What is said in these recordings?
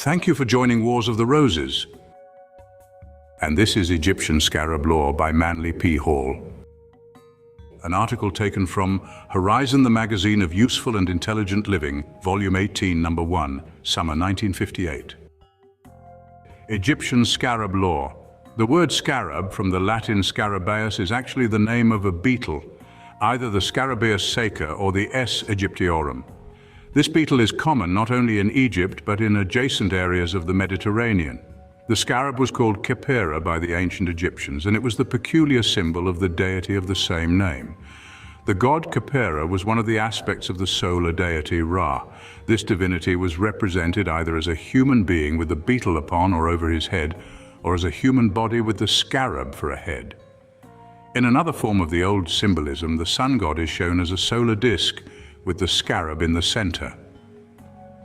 Thank you for joining Wars of the Roses. And this is Egyptian Scarab Lore by Manly P. Hall. An article taken from Horizon, the Magazine of Useful and Intelligent Living, Volume 18, Number 1, Summer 1958. Egyptian Scarab Lore. The word scarab, from the Latin scarabaeus, is actually the name of a beetle, either the Scarabaeus sacer or the S. aegyptiorum. This beetle is common not only in Egypt but in adjacent areas of the Mediterranean. The scarab was called Khepera by the ancient Egyptians, and it was the peculiar symbol of the deity of the same name. The god Khepera was one of the aspects of the solar deity Ra. This divinity was represented either as a human being with a beetle upon or over his head, or as a human body with the scarab for a head. In another form of the old symbolism, the sun god is shown as a solar disk with the scarab in the center.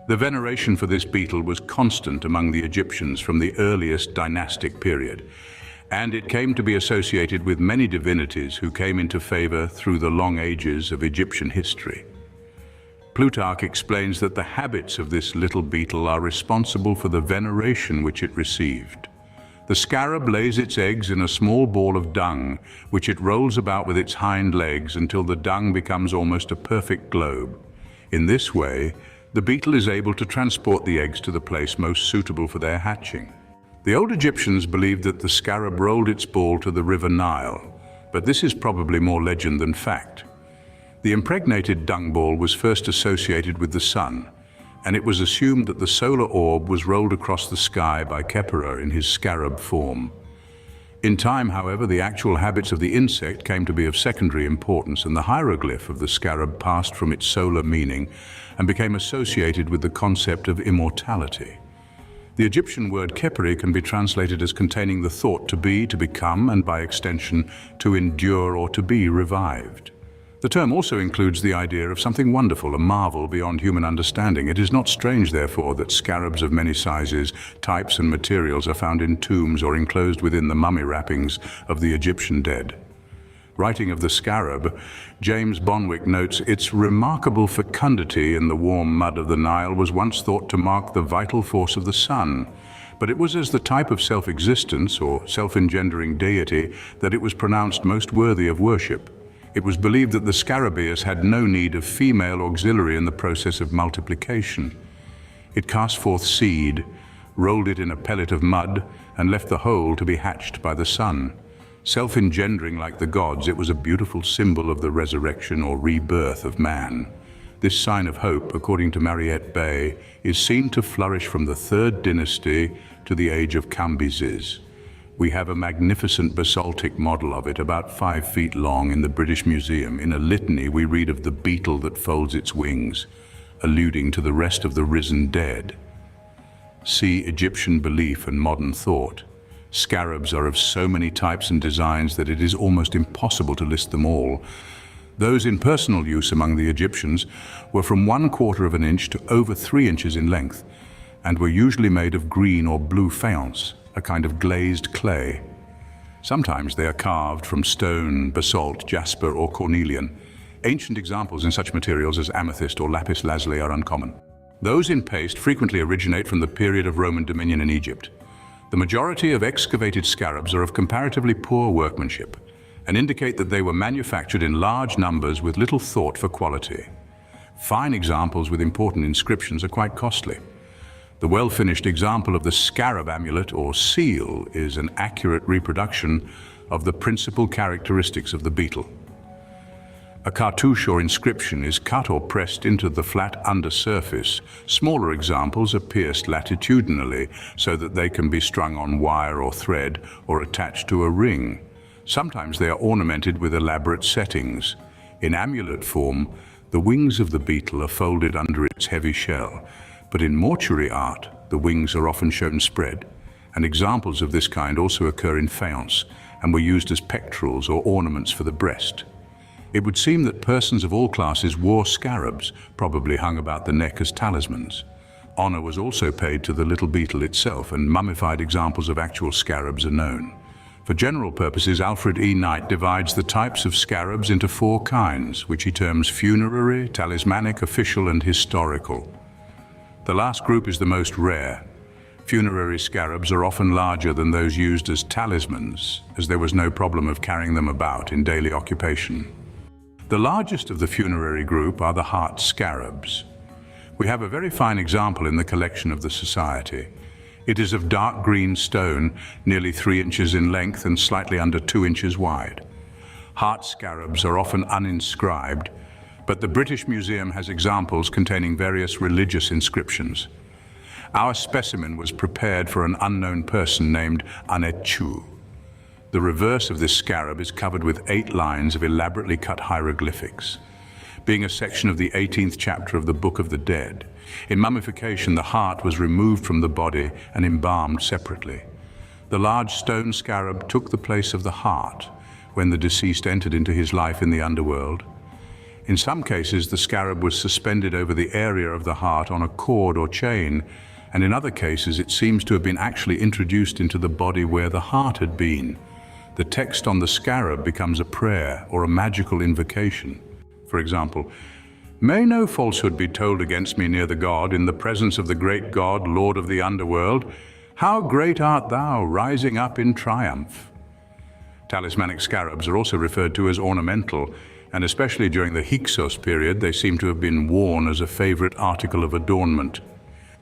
The veneration for this beetle was constant among the Egyptians from the earliest dynastic period, and it came to be associated with many divinities who came into favor through the long ages of Egyptian history. Plutarch explains that the habits of this little beetle are responsible for the veneration which it received. The scarab lays its eggs in a small ball of dung, which it rolls about with its hind legs until the dung becomes almost a perfect globe. In this way, the beetle is able to transport the eggs to the place most suitable for their hatching. The old Egyptians believed that the scarab rolled its ball to the river Nile, but this is probably more legend than fact. The impregnated dung ball was first associated with the sun, and it was assumed that the solar orb was rolled across the sky by Khepera in his scarab form. In time, however, the actual habits of the insect came to be of secondary importance, and the hieroglyph of the scarab passed from its solar meaning and became associated with the concept of immortality. The Egyptian word kheperi can be translated as containing the thought to be, to become, and by extension, to endure or to be revived. The term also includes the idea of something wonderful, a marvel beyond human understanding. It is not strange, therefore, that scarabs of many sizes, types, and materials are found in tombs or enclosed within the mummy wrappings of the Egyptian dead. Writing of the scarab, James Bonwick notes, its remarkable fecundity in the warm mud of the Nile was once thought to mark the vital force of the sun, but it was as the type of self-existence or self-engendering deity that it was pronounced most worthy of worship. It was believed that the scarabaeus had no need of female auxiliary in the process of multiplication. It cast forth seed, rolled it in a pellet of mud, and left the whole to be hatched by the sun. Self-engendering like the gods, it was a beautiful symbol of the resurrection or rebirth of man. This sign of hope, according to Mariette Bey, is seen to flourish from the 3rd dynasty to the age of Cambyses. We have a magnificent basaltic model of it, about 5 feet long, in the British Museum. In a litany, we read of the beetle that folds its wings, alluding to the rest of the risen dead. See Egyptian belief and modern thought. Scarabs are of so many types and designs that it is almost impossible to list them all. Those in personal use among the Egyptians were from 1/4 of an inch to over 3 inches in length, and were usually made of green or blue faience, a kind of glazed clay. Sometimes they are carved from stone, basalt, jasper, or cornelian. Ancient examples in such materials as amethyst or lapis lazuli are uncommon. Those in paste frequently originate from the period of Roman dominion in Egypt. The majority of excavated scarabs are of comparatively poor workmanship and indicate that they were manufactured in large numbers with little thought for quality. Fine examples with important inscriptions are quite costly. The well-finished example of the scarab amulet or seal is an accurate reproduction of the principal characteristics of the beetle. A cartouche or inscription is cut or pressed into the flat undersurface. Smaller examples are pierced latitudinally so that they can be strung on wire or thread or attached to a ring. Sometimes they are ornamented with elaborate settings. In amulet form, the wings of the beetle are folded under its heavy shell, but in mortuary art, the wings are often shown spread, and examples of this kind also occur in faience and were used as pectorals or ornaments for the breast. It would seem that persons of all classes wore scarabs, probably hung about the neck as talismans. Honor was also paid to the little beetle itself, and mummified examples of actual scarabs are known. For general purposes, Alfred E. Knight divides the types of scarabs into 4 kinds, which he terms funerary, talismanic, official, and historical. The last group is the most rare. Funerary scarabs are often larger than those used as talismans, as there was no problem of carrying them about in daily occupation. The largest of the funerary group are the heart scarabs. We have a very fine example in the collection of the Society. It is of dark green stone, nearly 3 inches in length and slightly under 2 inches wide. Heart scarabs are often uninscribed, but the British Museum has examples containing various religious inscriptions. Our specimen was prepared for an unknown person named Anechu. The reverse of this scarab is covered with 8 lines of elaborately cut hieroglyphics, being a section of the 18th chapter of the Book of the Dead. In mummification, the heart was removed from the body and embalmed separately. The large stone scarab took the place of the heart when the deceased entered into his life in the underworld. In some cases, the scarab was suspended over the area of the heart on a cord or chain, and in other cases it seems to have been actually introduced into the body where the heart had been. The text on the scarab becomes a prayer or a magical invocation. For example, "May no falsehood be told against me near the God, in the presence of the great God, Lord of the underworld. How great art thou, rising up in triumph." Talismanic scarabs are also referred to as ornamental, and especially during the Hyksos period, they seem to have been worn as a favorite article of adornment.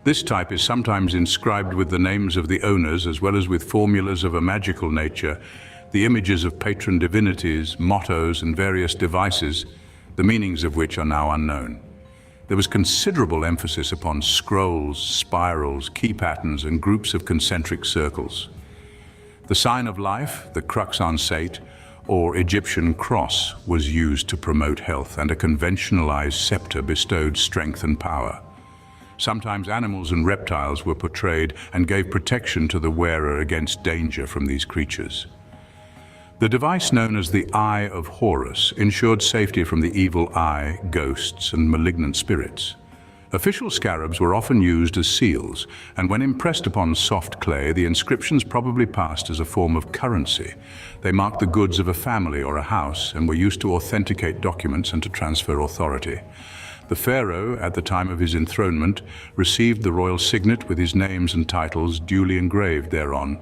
This type is sometimes inscribed with the names of the owners as well as with formulas of a magical nature, the images of patron divinities, mottos, and various devices, the meanings of which are now unknown. There was considerable emphasis upon scrolls, spirals, key patterns, and groups of concentric circles. The sign of life, the crux ansate, or Egyptian cross, was used to promote health, and a conventionalized scepter bestowed strength and power. Sometimes animals and reptiles were portrayed and gave protection to the wearer against danger from these creatures. The device known as the Eye of Horus ensured safety from the evil eye, ghosts, and malignant spirits. Official scarabs were often used as seals, and when impressed upon soft clay, the inscriptions probably passed as a form of currency. They marked the goods of a family or a house and were used to authenticate documents and to transfer authority. The pharaoh, at the time of his enthronement, received the royal signet with his names and titles duly engraved thereon.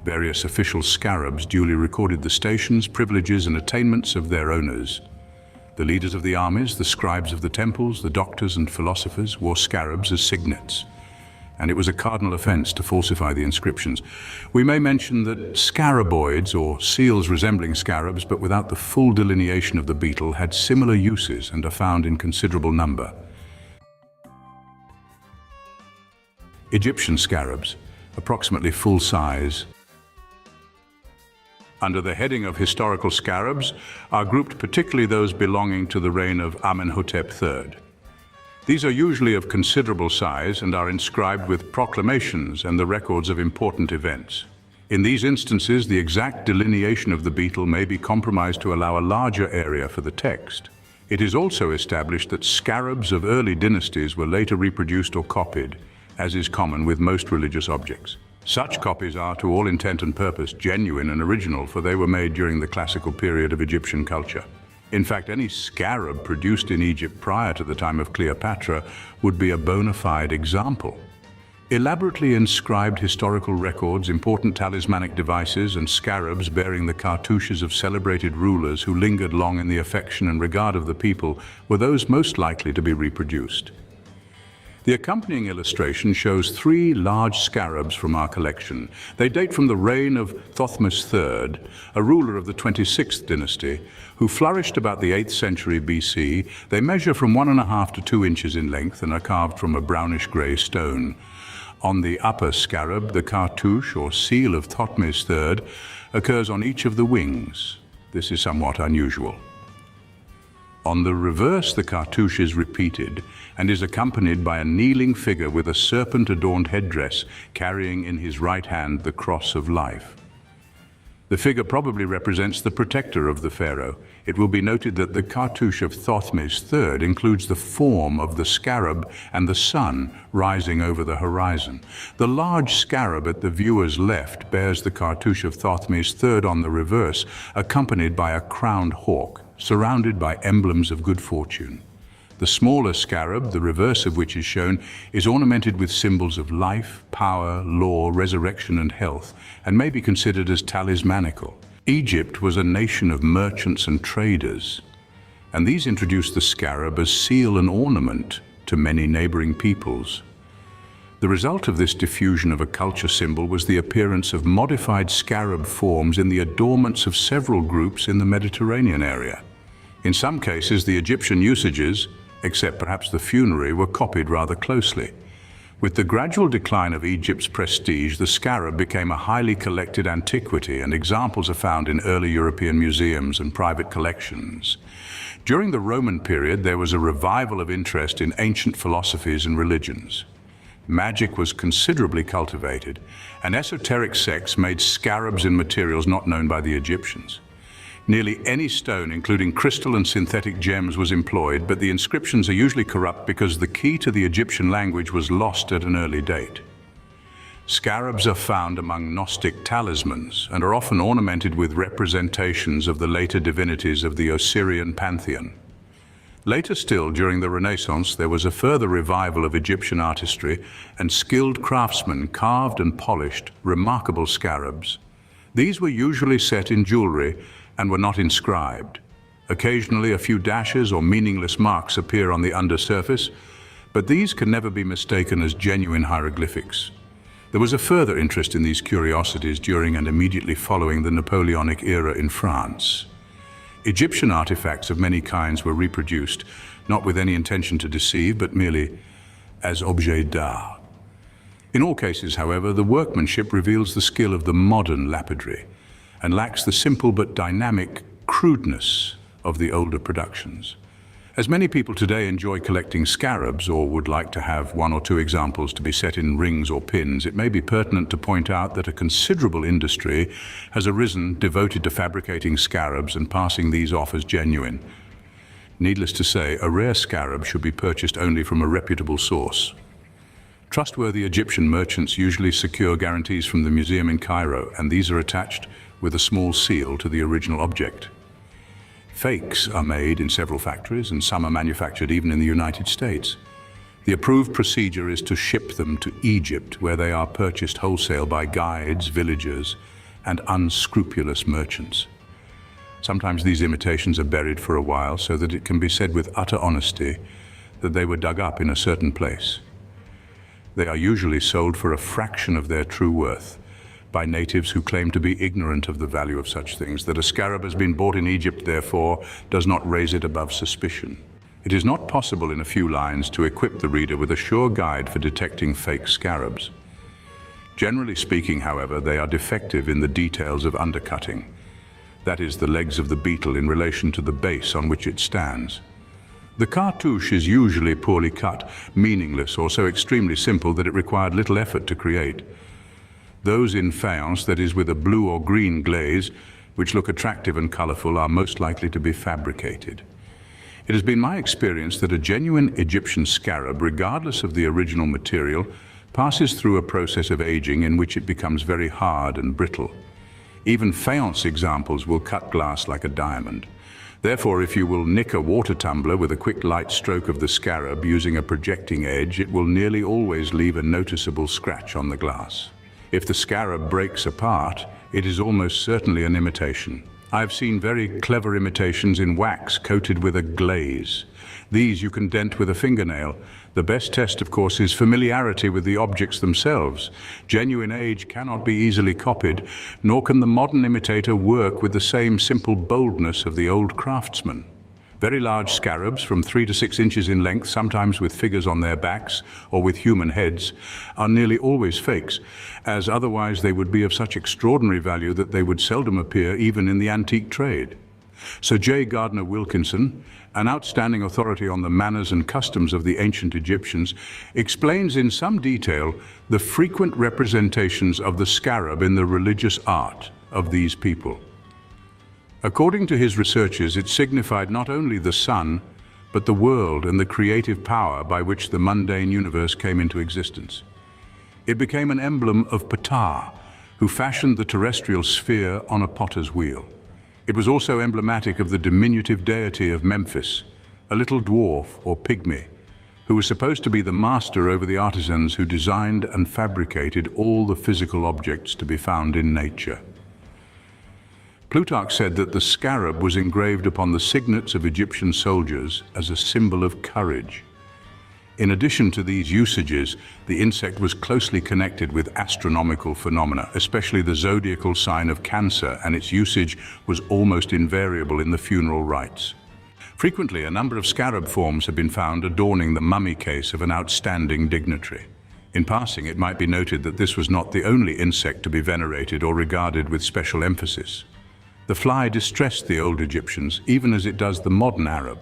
Various official scarabs duly recorded the stations, privileges, and attainments of their owners. The leaders of the armies, the scribes of the temples, the doctors and philosophers wore scarabs as signets, and it was a cardinal offense to falsify the inscriptions. We may mention that scaraboids, or seals resembling scarabs but without the full delineation of the beetle, had similar uses and are found in considerable number. Egyptian scarabs, approximately full size. Under the heading of historical scarabs are grouped particularly those belonging to the reign of Amenhotep III. These are usually of considerable size and are inscribed with proclamations and the records of important events. In these instances, the exact delineation of the beetle may be compromised to allow a larger area for the text. It is also established that scarabs of early dynasties were later reproduced or copied, as is common with most religious objects. Such copies are, to all intent and purpose, genuine and original, for they were made during the classical period of Egyptian culture. In fact, any scarab produced in Egypt prior to the time of Cleopatra would be a bona fide example. Elaborately inscribed historical records, important talismanic devices, and scarabs bearing the cartouches of celebrated rulers who lingered long in the affection and regard of the people were those most likely to be reproduced. The accompanying illustration shows 3 large scarabs from our collection. They date from the reign of Thutmose III, a ruler of the 26th dynasty, who flourished about the 8th century BC. They measure from 1.5 to 2 inches in length and are carved from a brownish-gray stone. On the upper scarab, the cartouche or seal of Thutmose III occurs on each of the wings. This is somewhat unusual. On the reverse, the cartouche is repeated and is accompanied by a kneeling figure with a serpent-adorned headdress, carrying in his right hand the cross of life. The figure probably represents the protector of the pharaoh. It will be noted that the cartouche of Thutmose III includes the form of the scarab and the sun rising over the horizon. The large scarab at the viewer's left bears the cartouche of Thutmose III on the reverse, accompanied by a crowned hawk, surrounded by emblems of good fortune. The smaller scarab, the reverse of which is shown, is ornamented with symbols of life, power, law, resurrection and health, and may be considered as talismanical. Egypt was a nation of merchants and traders, and these introduced the scarab as seal and ornament to many neighboring peoples. The result of this diffusion of a culture symbol was the appearance of modified scarab forms in the adornments of several groups in the Mediterranean area. In some cases, the Egyptian usages, except perhaps the funerary, were copied rather closely. With the gradual decline of Egypt's prestige, the scarab became a highly collected antiquity, and examples are found in early European museums and private collections. During the Roman period, there was a revival of interest in ancient philosophies and religions. Magic was considerably cultivated, and esoteric sects made scarabs in materials not known by the Egyptians. Nearly any stone, including crystal and synthetic gems, was employed, but the inscriptions are usually corrupt because the key to the Egyptian language was lost at an early date. Scarabs are found among Gnostic talismans and are often ornamented with representations of the later divinities of the Osirian pantheon. Later still, during the Renaissance, there was a further revival of Egyptian artistry, and skilled craftsmen carved and polished remarkable scarabs. These were usually set in jewelry and were not inscribed. Occasionally, a few dashes or meaningless marks appear on the undersurface, but these can never be mistaken as genuine hieroglyphics. There was a further interest in these curiosities during and immediately following the Napoleonic era in France. Egyptian artifacts of many kinds were reproduced, not with any intention to deceive, but merely as objets d'art. In all cases, however, the workmanship reveals the skill of the modern lapidary and lacks the simple but dynamic crudeness of the older productions. As many people today enjoy collecting scarabs or would like to have one or two examples to be set in rings or pins, it may be pertinent to point out that a considerable industry has arisen devoted to fabricating scarabs and passing these off as genuine. Needless to say, a rare scarab should be purchased only from a reputable source. Trustworthy Egyptian merchants usually secure guarantees from the museum in Cairo, and these are attached with a small seal to the original object. Fakes are made in several factories, and some are manufactured even in the United States. The approved procedure is to ship them to Egypt, where they are purchased wholesale by guides, villagers, and unscrupulous merchants. Sometimes these imitations are buried for a while so that it can be said with utter honesty that they were dug up in a certain place. They are usually sold for a fraction of their true worth by natives who claim to be ignorant of the value of such things. That a scarab has been bought in Egypt, therefore, does not raise it above suspicion. It is not possible in a few lines to equip the reader with a sure guide for detecting fake scarabs. Generally speaking, however, they are defective in the details of undercutting. That is, the legs of the beetle in relation to the base on which it stands. The cartouche is usually poorly cut, meaningless, or so extremely simple that it required little effort to create. Those in faience, that is with a blue or green glaze, which look attractive and colorful, are most likely to be fabricated. It has been my experience that a genuine Egyptian scarab, regardless of the original material, passes through a process of aging in which it becomes very hard and brittle. Even faience examples will cut glass like a diamond. Therefore, if you will nick a water tumbler with a quick light stroke of the scarab using a projecting edge, it will nearly always leave a noticeable scratch on the glass. If the scarab breaks apart, it is almost certainly an imitation. I have seen very clever imitations in wax coated with a glaze. These you can dent with a fingernail. The best test, of course, is familiarity with the objects themselves. Genuine age cannot be easily copied, nor can the modern imitator work with the same simple boldness of the old craftsman. Very large scarabs, from 3 to 6 inches in length, sometimes with figures on their backs or with human heads, are nearly always fakes, as otherwise they would be of such extraordinary value that they would seldom appear even in the antique trade. Sir J. Gardner Wilkinson, an outstanding authority on the manners and customs of the ancient Egyptians, explains in some detail the frequent representations of the scarab in the religious art of these people. According to his researches, it signified not only the sun, but the world and the creative power by which the mundane universe came into existence. It became an emblem of Ptah, who fashioned the terrestrial sphere on a potter's wheel. It was also emblematic of the diminutive deity of Memphis, a little dwarf or pygmy, who was supposed to be the master over the artisans who designed and fabricated all the physical objects to be found in nature. Plutarch said that the scarab was engraved upon the signets of Egyptian soldiers as a symbol of courage. In addition to these usages, the insect was closely connected with astronomical phenomena, especially the zodiacal sign of Cancer, and its usage was almost invariable in the funeral rites. Frequently, a number of scarab forms have been found adorning the mummy case of an outstanding dignitary. In passing, it might be noted that this was not the only insect to be venerated or regarded with special emphasis. The fly distressed the old Egyptians, even as it does the modern Arab.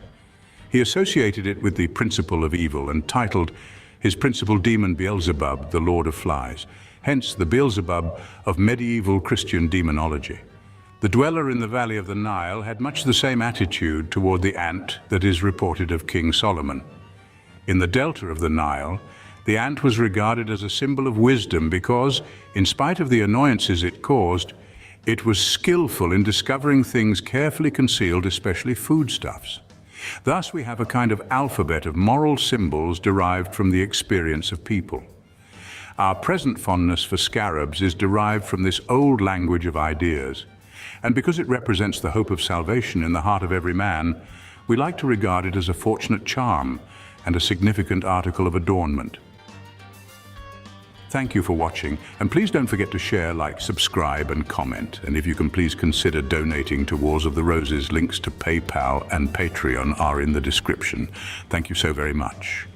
He associated it with the principle of evil and titled his principal demon Beelzebub, the Lord of Flies, hence the Beelzebub of medieval Christian demonology. The dweller in the valley of the Nile had much the same attitude toward the ant that is reported of King Solomon. In the delta of the Nile, the ant was regarded as a symbol of wisdom because, in spite of the annoyances it caused, it was skillful in discovering things carefully concealed, especially foodstuffs. Thus, we have a kind of alphabet of moral symbols derived from the experience of people. Our present fondness for scarabs is derived from this old language of ideas, and because it represents the hope of salvation in the heart of every man, we like to regard it as a fortunate charm and a significant article of adornment. Thank you for watching, and please don't forget to share, like, subscribe and comment. And if you can, please consider donating to Wars of the Roses. Links to PayPal and Patreon are in the description. Thank you so very much.